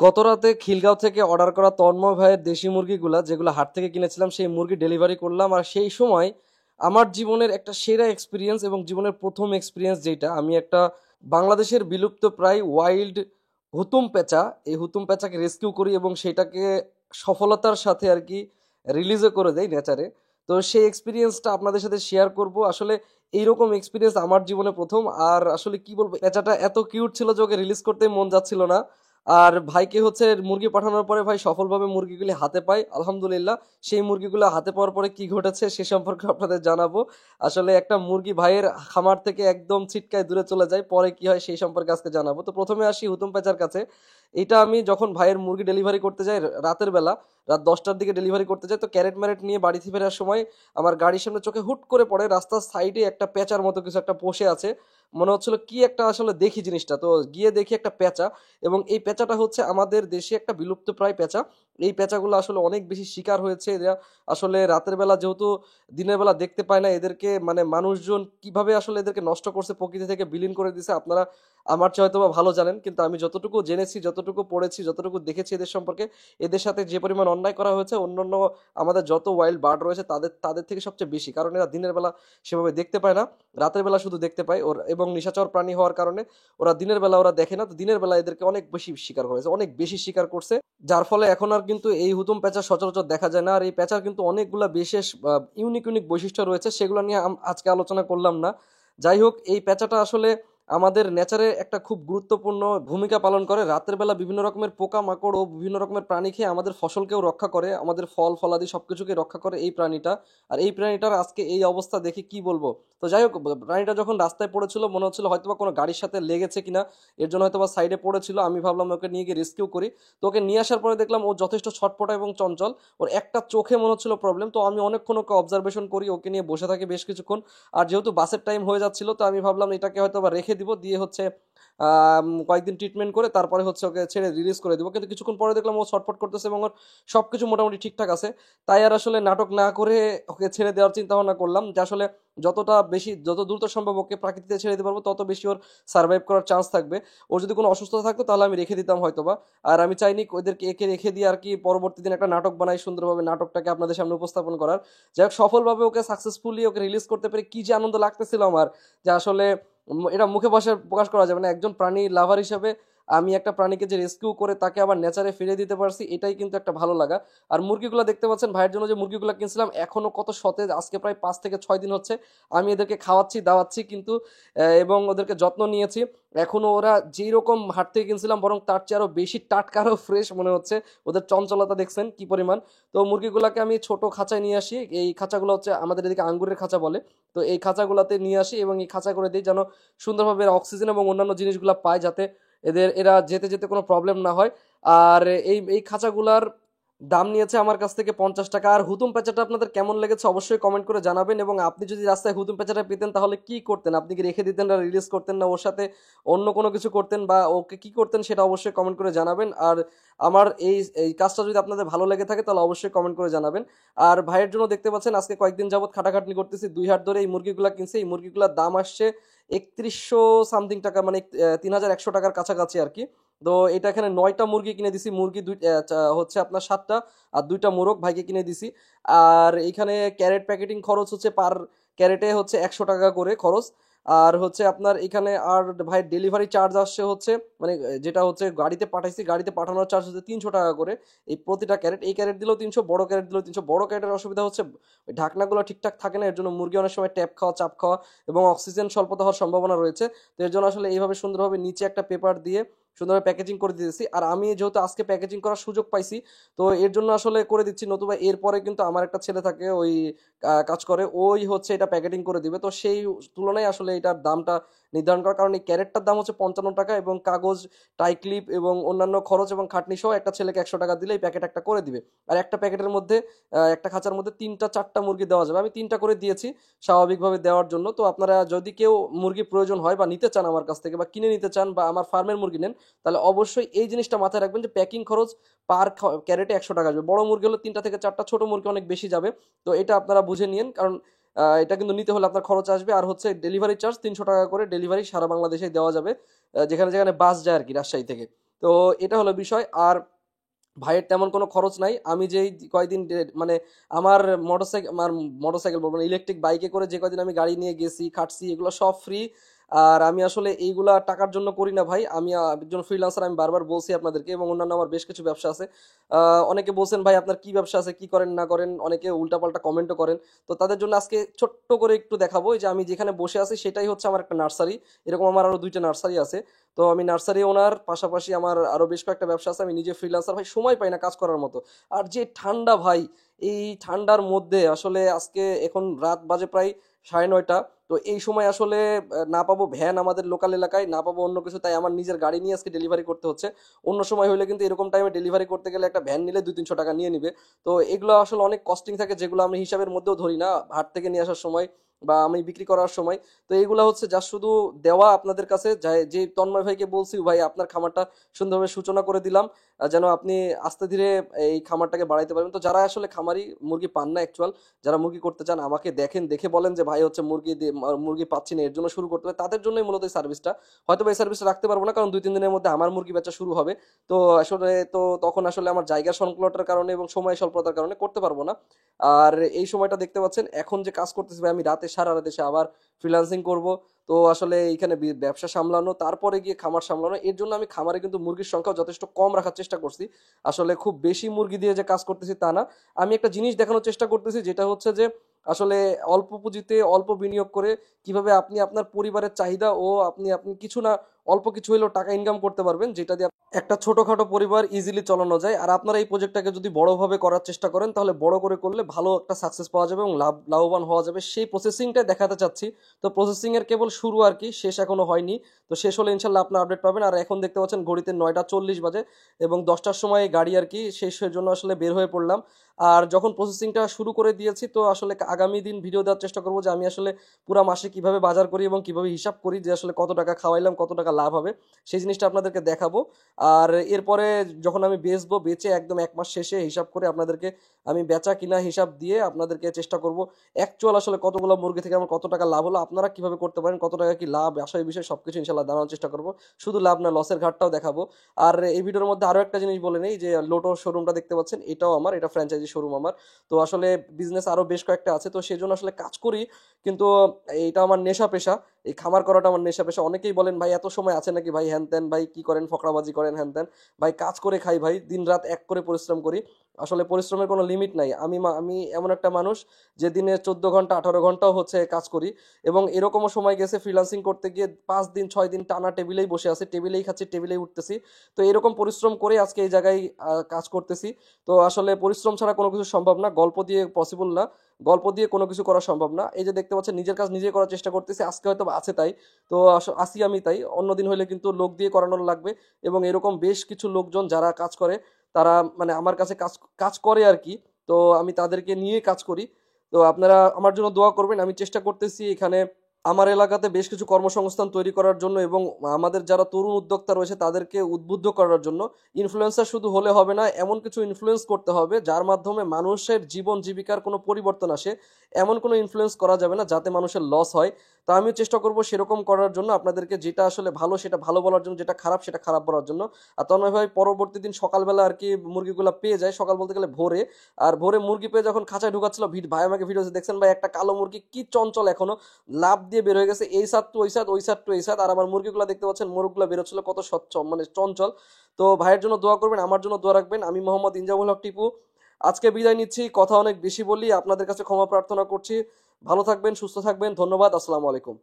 গত রাতে খিলগাঁও থেকে অর্ডার করা তন্ময় ভাইয়ের দেশি মুরগিগুলা যেগুলো হাট থেকে কিনেছিলাম সেই মুরগি ডেলিভারি করলাম। আর সেই সময় আমার জীবনের একটা সেরা এক্সপিরিয়েন্স এবং জীবনের প্রথম এক্সপিরিয়েন্স যেটা আমি একটা বাংলাদেশের বিলুপ্ত প্রায় ওয়াইল্ড হুতুম পেঁচা, এই হুতুম পেঁচাকে রেস্কিউ করি এবং সেটাকে সফলতার সাথে আর কি রিলিজও করে দেয় নেচারে। তো সেই এক্সপিরিয়েন্সটা আপনাদের সাথে শেয়ার করব। আসলে এইরকম এক্সপিরিয়েন্স আমার জীবনে প্রথম। আর আসলে কি বলবো, পেঁচাটা এত কিউট ছিল যে ওকে রিলিজ করতে মন যাচ্ছিল না। আর ভাইকে হচ্ছে মুরগি পাঠানোর পরে ভাই সফলভাবে মুরগিগুলি হাতে পায় আলহামদুলিল্লাহ। সেই মুরগিগুলো হাতে পাওয়ার পরে কি ঘটেছে সে সম্পর্কে আপনাদের জানাবো। আসলে একটা মুরগি ভাইয়ের খামার থেকে একদম ছিটকায় দূরে চলে যায়, পরে কি হয় সেই সম্পর্কে আজকে জানাবো। তো প্রথমে আসি হুতুম পেঁচার কাছে। এটা আমি যখন ভাইয়ের মুরগি ডেলিভারি করতে যাই রাতের বেলা, রাত 10টার দিকে ডেলিভারি করতে যাই, তো ক্যারেট ম্যারেট নিয়ে বাড়িতে ফেরার সময় আমার গাড়ির সামনে চোখে হুট করে পড়ে রাস্তার সাইডে একটা পেঁচার মতো কিছু একটা বসে আছে। মনে হচ্ছিল কি একটা, আসলে দেখি জিনিসটা, তো গিয়ে দেখি একটা পেঁচা। এবং এই পেঁচাটা হচ্ছে আমাদের দেশে একটা বিলুপ্ত প্রায় পেঁচা। এই পেঁচাগুলো আসলে অনেক বেশি শিকার হয়েছে এরা। আসলে রাতের বেলা যেহেতু দিনের বেলা দেখতে পায় না এদেরকে, মানে মানুষজন কিভাবে আসলে এদেরকে নষ্ট করছে, প্রকৃতি থেকে বিলীন করে দিছে, আপনারা আমার চেয়ে হয়তো বা ভালো জানেন। কিন্তু আমি যতটুকু জেনেছি, যতটুকু পড়েছি, যতটুকু দেখেছি এদের সম্পর্কে, এদের সাথে যে পরিমাণ অন্যায় করা হয়েছে অন্যান্য আমাদের যত ওয়াইল্ড বার্ড রয়েছে তাদের তাদের থেকে সবচেয়ে বেশি, কারণ এরা দিনের বেলা সেভাবে দেখতে পায় না, রাতের বেলা শুধু দেখতে পায় ওর। এবং নিশাচর প্রাণী হওয়ার কারণে ওরা দিনের বেলা ওরা দেখে না, তো দিনের বেলা এদেরকে অনেক বেশি শিকার করেছে, অনেক বেশি শিকার করছে। যার ফলে এখন আর কিন্তু এই হুতুম পেঁচা সচরাচর দেখা যায় না। আর এই পেঁচার কিন্তু অনেকগুলা বিশেষ ইউনিক ইউনিক বৈশিষ্ট্য রয়েছে, সেগুলো নিয়ে আজকে আলোচনা করলাম না। যাই হোক, এই পেঁচাটা আসলে আমাদের নেচারে একটা খুব গুরুত্বপূর্ণ ভূমিকা পালন করে। রাতের বেলা বিভিন্ন রকমের পোকা মাকড় ও বিভিন্ন রকমের প্রাণী খেয়ে আমাদের ফসলকেও রক্ষা করে, আমাদের ফল ফলাদি সবকিছুকে রক্ষা করে এই প্রাণীটা। আর এই প্রাণীটার আজকে এই অবস্থা দেখে কি বলবো। তো যাই হোক, প্রাণীটা যখন রাস্তায় পড়েছিল মনে হচ্ছিল হয়তোবা কোনো গাড়ির সাথে লেগেছে কিনা, এর জন্য হয়তোবা সাইডে পড়েছিল। আমি ভাবলাম ওকে নিয়ে গিয়ে রেস্কিউ করি। তো ওকে নিয়ে আসার পরে দেখলাম ও যথেষ্ট ছটপটা এবং চঞ্চল। ওর একটা চোখে মনে হচ্ছিল প্রবলেম, তো আমি অনেকক্ষণ ওকে অবজারভেশন করি, ওকে নিয়ে বসে থাকি বেশ কিছুক্ষণ। আর যেহেতু বাসের টাইম হয়ে যাচ্ছিল, তো আমি ভাবলাম এটাকে হয়তো বা রেখে দিব, দিয়ে হচ্ছে কয়েকদিন ট্রিটমেন্ট করে তারপরে হচ্ছে ওকে ছেড়ে রিলিজ করে দিব। কিন্তু কিছুক্ষণ পরে দেখলাম ও ছটফট করতেছে এবং ওর সবকিছু মোটামুটি ঠিকঠাক আছে। তাই আর আসলে নাটক না করে ওকে ছেড়ে দেওয়ার চিন্তা ভাবনা করলাম যে আসলে যতটা বেশি, যত দ্রুত সম্ভব ওকে প্রাকৃতিতে ছেড়ে দিতে পারবো তত বেশি ওর সার্ভাইভ করার চান্স থাকবে। ওর যদি কোনো অসুস্থতা থাকতো তাহলে আমি রেখে দিতাম হয়তোবা। আর আমি চাইনি ওদেরকে একে রেখে দিয়ে আর কি পরবর্তী দিন একটা নাটক বানাই, সুন্দরভাবে নাটকটাকে আপনাদের সামনে উপস্থাপন করার। যাই হোক, সফলভাবে ওকে সাকসেসফুলি ওকে রিলিজ করতে পেরে কি যে আনন্দ লাগতেছিল আমার, যে আসলে এটা মুখে ভাষায় প্রকাশ করা যাবে না। একজন প্রাণী লাভার হিসাবে আমি একটা প্রাণীকে যে রেস্কিউ করে তাকে আবার নেচারে ফিরিয়ে দিতে পারছি, এটাই কিন্তু একটা ভালো লাগা। আর মুরগিগুলো দেখতে পাচ্ছেন, ভাইয়ের জন্য যে মুরগিগুলো কিনছিলাম এখনো কত সতেজ, আজকে প্রায় 5 থেকে 6 দিন হচ্ছে আমি এদেরকে খাওয়াচ্ছি দাওয়াচ্ছি কিন্তু, এবং ওদেরকে যত্ন নিয়েছি। এখনো ওরা যেই রকম হাট থেকে কিনছিলাম বরং তার চেয়ে আরো বেশি টাটকা আরো ফ্রেশ মনে হচ্ছে। ওদের চঞ্চলতা দেখছেন কি পরিমাণ। তো মুরগিগুলোকে আমি ছোট খাঁচায় নিয়ে আসি, এই খাঁচাগুলো হচ্ছে আমাদের এদিকে আঙ্গুরের খাঁচা বলে। তো এই খাঁচাগুলোতে নিয়ে আসি এবং এই খাঁচা করে দিই যেন সুন্দরভাবে অক্সিজেন এবং অন্যান্য জিনিসগুলো পায়, যাতে এরা যেতে যেতে কোনো প্রবলেম না হয়। আর এই এই খাঁচাগুলার দাম নিয়েছে আমার কাছ থেকে 50 টাকা। আর হুতুম পেঁচাটা আপনাদের কেমন লেগেছে অবশ্যই কমেন্ট করে জানাবেন। এবং আপনি যদি রাস্তায় হুতুম পেঁচাটা পেতেন তাহলে কি করতেন? আপনি কি রেখে দিতেন, না রিলিজ করতেন, না ওর সাথে অন্য কোনো কিছু করতেন, বা ওকে কি করতেন সেটা অবশ্যই কমেন্ট করে জানাবেন। আর আমার এই এই কাজটা যদি আপনাদের ভালো লেগে থাকে তাহলে অবশ্যই কমেন্ট করে জানাবেন। আর ভাইয়ের জন্য দেখতে পাচ্ছেন আজকে কয়েকদিন যাবত খাটাখাটনি করতেছি, 2 হাট ধরে এই মুরগিগুলা কিনছে। এই মুরগিগুলোর দাম আসছে 3100 সামথিং টাকা, মানে 3100 টাকার কাছাকাছি আর কি। তো এটা এখানে 9টা মুরগি কিনে দিছি, মুরগি হচ্ছে আপনার 7টা, আর 2টা মোরগ ভাইকে কিনে দিছি। আর এখানে ক্যারেট প্যাকেটিং খরচ হচ্ছে পার ক্যারেটে হচ্ছে 100 টাকা করে খরচ। আর হচ্ছে আপনার এখানে আর ভাই ডেলিভারি চার্জ আসছে হচ্ছে, মানে যেটা হচ্ছে গাড়িতে পাঠাইছি, গাড়িতে পাঠানোর চার্জ হচ্ছে 300 টাকা করে এই প্রতিটা ক্যারেট। এই ক্যারেট দিলেও 300, বড় ক্যারেট দিলেও 300। বড় ক্যারেটের অসুবিধা হচ্ছে ওই ঢাকনাগুলো ঠিকঠাক থাকে না, এর জন্য মুরগি অনেক সময় ট্যাপ খাওয়া, চাপ খাওয়া এবং অক্সিজেন স্বল্পতা হওয়ার সম্ভাবনা রয়েছে। তো এর জন্য আসলে এইভাবে সুন্দরভাবে নিচে একটা পেপার দিয়ে সুন্দরভাবে প্যাকেজিং করে দিতেছি। আর আমি যেহেতু আজকে প্যাকেজিং করার সুযোগ পাইছি, তো এর জন্য আসলে করে দিচ্ছি, নতুবা এরপরে কিন্তু আমার একটা ছেলে থাকে ওই কাজ করে, ওই হচ্ছে এটা প্যাকেটিং করে দিবে। তো সেই তুলনায় আসলে এটার দামটা নির্ধারণ করা, কারণ এই ক্যারেটটার দাম হচ্ছে 55 টাকা এবং কাগজ, টাই ক্লিপ এবং অন্যান্য খরচ এবং খাটনি সহ একটা ছেলেকে 100 টাকা দিলে এই প্যাকেট একটা করে দিবে। আর একটা প্যাকেটের মধ্যে একটা খাঁচার মধ্যে 3টা 4টা মুরগি দেওয়া যাবে। আমি 3টা করে দিয়েছি স্বাভাবিকভাবে দেওয়ার জন্য। তো আপনারা যদি কেউ মুরগি প্রয়োজন হয় বা নিতে চান আমার কাছ থেকে, বা কিনে নিতে চান, বা আমার ফার্মের মুরগি নেন, তাহলে অবশ্যই এই জিনিসটা মাথায় রাখবেন যে প্যাকিং খরচ পার ক্যারেটে 100 টাকা আসবে। বড় মুরগি হলো 3টা থেকে 4টা, ছোট মুরগি অনেক বেশি যাবে। তো এটা আপনারা বুঝে নিন, কারণ এটা কিন্তু নিতে হলে আপনার খরচ আসবে। আর হচ্ছে ডেলিভারি চার্জ 300 টাকা করে, ডেলিভারি সারা বাংলাদেশে দেওয়া যাবে, যেখানে যেখানে বাস যায় আর কি রাজশাহী থেকে। তো এটা হলো বিষয়। আর ভাইয়ের তেমন কোনো খরচ নাই। আমি যেই কয়দিন মানে আমার মোটরসাইকেল বলবো না, ইলেকট্রিক বাইকে করে যে কয়দিন আমি গাড়ি নিয়ে গেছি খাটছি এগুলো সব ফ্রি। আর আমি আসলে এইগুলা টাকার জন্য করি না ভাই, আমি একজন ফ্রিল্যান্সার, আমি বারবার বলছি আপনাদেরকে, এবং অন্যান্য আমার বেশ কিছু ব্যবসা আছে। অনেকে বলছেন ভাই আপনার কি ব্যবসা আছে, কি করেন না করেন, অনেকে উল্টাপাল্টা কমেন্টও করেন। তো তাদের জন্য আজকে ছোট্ট করে একটু দেখাবো, এই যে আমি যেখানে বসে আছি সেটাই হচ্ছে আমার একটা নার্সারি। এরকম আমার আরো 2টা নার্সারি আছে। তো আমি নার্সারি ওনার, পাশাপাশি আমার আরো বেশ কয়েকটা ব্যবসা আছে, আমি নিজে ফ্রিল্যান্সার ভাই, সময় পাই না কাজ করার মতো। আর যে ঠান্ডা ভাই, এই ঠান্ডার মধ্যে আসলে আজকে এখন রাত বাজে প্রায় 9:30। তো এই সময় আসলে না পাবো ভ্যান আমাদের লোকাল এলাকায়, না পাবো অন্য কিছু, তাই আমার নিজের গাড়ি নিয়ে আজকে ডেলিভারি করতে হচ্ছে। অন্য সময় হলে কিন্তু এরকম টাইমে ডেলিভারি করতে গেলে একটা ভ্যান নিলে 200-300 টাকা নিয়ে নিবে। তো এগুলো আসলে অনেক কস্টিং থাকে, যেগুলো আমি হিসাবের মধ্যেও ধরি না হাট থেকে নিয়ে আসার সময় বা আমি বিক্রি করার সময়। তো এইগুলা হচ্ছে যা শুধু দেওয়া আপনাদের কাছে, যে তন্ময় ভাইকে বলছি ভাই আপনার খামারটা সুন্দরভাবে সূচনা করে দিলাম, যেন আপনি আস্তে ধীরে এই খামারটাকে বাড়াইতে পারবেন। তো যারা আসলে খামারি মুরগি পান না অ্যাকচুয়াল, যারা মুরগি করতে চান আমাকে দেখেন, দেখে বলেন যে ভাই হচ্ছে মুরগি পাচ্ছি না, এর জন্য শুরু করতে হবে, তাদের জন্যই মূলত এই সার্ভিসটা। হয়তো এই সার্ভিসটা রাখতে পারবো না, কারণ 2-3 দিনের মধ্যে আমার মুরগি বেচা শুরু হবে। তো আসলে তো তখন আসলে আমার জায়গা সংকলতার কারণে এবং সময় স্বল্পতার কারণে করতে পারবো না। আর এই সময়টা দেখতে পাচ্ছেন এখন যে কাজ করতেছি ভাই, আমি রাতে সারা রাতে এসে আবার ফ্রিল্যান্সিং করব। তো আসলে এইখানে ব্যবসা সামলানো, তারপরে গিয়ে খামার সামলানো, এর জন্য আমি খামারে কিন্তু মুরগির সংখ্যা যথেষ্ট কম রাখার চেষ্টা করছি। আসলে খুব বেশি মুরগি দিয়ে যে কাজ করতেছি তা না। আমি একটা জিনিস দেখানোর চেষ্টা করতেছি, যেটা হচ্ছে যে আসলে অল্প পুঁজিতে অল্প বিনিয়োগ করে কিভাবে আপনি আপনার পরিবারের চাহিদা ও আপনি আপনি কিছু না, অল্প কিছু হলেও টাকা ইনকাম করতে পারবেন, যেটা দিয়ে একটা ছোটখাটো পরিবার ইজিলি চালানো যায়। আর আপনারা এই প্রজেক্টটাকে যদি বড়ভাবে করার চেষ্টা করেন, তাহলে বড় করে করলে ভালো একটা সাকসেস পাওয়া যাবে এবং লাভবান হওয়া যাবে, সেই প্রসেসিংটাই দেখাতে চাচ্ছি। তো প্রসেসিং এর কেবল শুরু আর কি, শেষ এখনো হয়নি। তো শেষ হলে ইনশাল্লাহ আপনার আপডেট পাবেন। আর এখন দেখতে পাচ্ছেন ঘড়িতে 9:40 বাজে এবং 10টার সময় গাড়ি আর কি শেষ হওয়ার জন্য আসলে বের হয়ে পড়লাম। আর যখন প্রসেসিংটা শুরু করে দিয়েছি, তো আসলে আগামী দিন ভিডিও দেওয়ার চেষ্টা করবো যে আমি আসলে পুরা মাসে কিভাবে বাজার করি এবং কিভাবে হিসাব করি, যে আসলে কত টাকা খাওয়াইলাম, কত টাকা লাভ হবে, সেই জিনিসটা আপনাদেরকে দেখাবো। আর এরপরে যখন আমি বেচবো, বেচে একদম 1 মাস শেষে হিসাব করে আপনাদেরকে আমি বেচা কিনা হিসাব দিয়ে আপনাদেরকে চেষ্টা করব অ্যাকচুয়াল আসলে কতগুলো মুরগি থেকে আমার কত টাকা লাভ হলো, আপনারা কিভাবে করতে পারেন, কত টাকা কি লাভ আসে, এই বিষয়ে সবকিছু ইনশাল্লাহ জানানোর চেষ্টা করব। শুধু লাভ না, লসের ঘাটটাও দেখাবো। আর এই ভিডিওর মধ্যে আরো একটা জিনিস বলে নেই, যে লোটো শোরুমটা দেখতে পাচ্ছেন, এটাও আমার, এটা ফ্র্যাঞ্চাইজি শোরুম আমার। তো আসলে বিজনেস আরো বেশ কয়েকটা আছে, তো সেই জন্য আসলে কাজ করি, কিন্তু এইটা আমার নেশা পেশা, এই খামার করাটা আমার নেশা পেশা। অনেকেই বলেন ভাই এত সময় আছে নাকি ভাই, হ্যান ত্যান, ভাই কি করেন, ফকরাবাজি করেন, হ্যান ত্যান। ভাই কাজ করে খাই ভাই, দিন রাত এক করে পরিশ্রম করি। আসলে পরিশ্রমের কোনো লিমিট নাই। আমি এমন একটা মানুষ যে দিনে 14 ঘন্টা 18 ঘন্টাও হচ্ছে কাজ করি। এবং এরকমও সময় গেছে ফ্রিল্যান্সিং করতে গিয়ে 5 দিন 6 দিন টানা টেবিলেই বসে আছি, টেবিলেই খাচ্ছি, টেবিলেই উঠতেছি। তো এরকম পরিশ্রম করে আজকে এই জায়গায় কাজ করতেছি। তো আসলে পরিশ্রম ছাড়া কোনো কিছু সম্ভব না, গল্প দিয়ে পসিবল না, গল্প দিয়ে কোনো কিছু করা সম্ভব না। এই যে দেখতে পাচ্ছেন নিজের কাজ নিজে করার চেষ্টা করতেছি, আজকে হয়তো আছে তাই, তো আসি আমি তাই, অন্যদিন হলে কিন্তু লোক দিয়ে করানোর লাগবে। এবং এরকম বেশ কিছু লোকজন যারা কাজ করে, তারা মানে আমার কাছে কাজ কাজ করে আর কি। তো আমি তাদেরকে নিয়ে কাজ করি। তো আপনারা আমার জন্য দোয়া করবেন। আমি চেষ্টা করতেছি এখানে আমার এলাকাতে বেশ কিছু কর্মসংস্থান তৈরি করার জন্য, এবং আমাদের যারা তরুণ উদ্যোক্তা রয়েছে তাদেরকে উদ্বুদ্ধ করার জন্য। ইনফ্লুয়েন্সার শুধু হলে হবে না, এমন কিছু ইনফ্লুয়েন্স করতে হবে যার মাধ্যমে মানুষের জীবন জীবিকার কোনো পরিবর্তন আসে। এমন কোনো ইনফ্লুয়েন্স করা যাবে না যাতে মানুষের লস হয়। তো আমিও চেষ্টা করব সেরকম করার জন্য, আপনাদেরকে যেটা আসলে ভালো সেটা ভালো বলার জন্য, যেটা খারাপ সেটা খারাপ বলার জন্য। আর তন্ময় ভাই পরবর্তী দিন সকালবেলা আর কি মুরগিগুলো পেয়ে যায়, সকাল বলতে গেলে ভোরে। আর ভোরে মুরগি পেয়ে যখন খাঁচায় ঢুকাচ্ছিল, ভাই আমাকে ভিডিওতে দেখছেন ভাই, একটা কালো মুরগি কি চঞ্চল, এখনো লাভ দিয়ে বের হয়ে গেছে এই সাত টু ওই সাত, ওই সাত টু এই সাত। আর আমার মুরগিগুলো দেখতে পাচ্ছেন, মোরগগুলো বেরোচ্ছিল কত স্বচ্ছ, মানে চঞ্চল। তো ভাইয়ের জন্য দোয়া করবেন, আমার জন্য দোয়া রাখবেন। আমি মোহাম্মদ ইনজামুল হক টিপু আজকে বিদায় নিচ্ছি, কথা অনেক বেশি বলি, আপনাদের কাছে ক্ষমা প্রার্থনা করছি। ভালো থাকবেন, সুস্থ থাকবেন, ধন্যবাদ, আসসালামু আলাইকুম।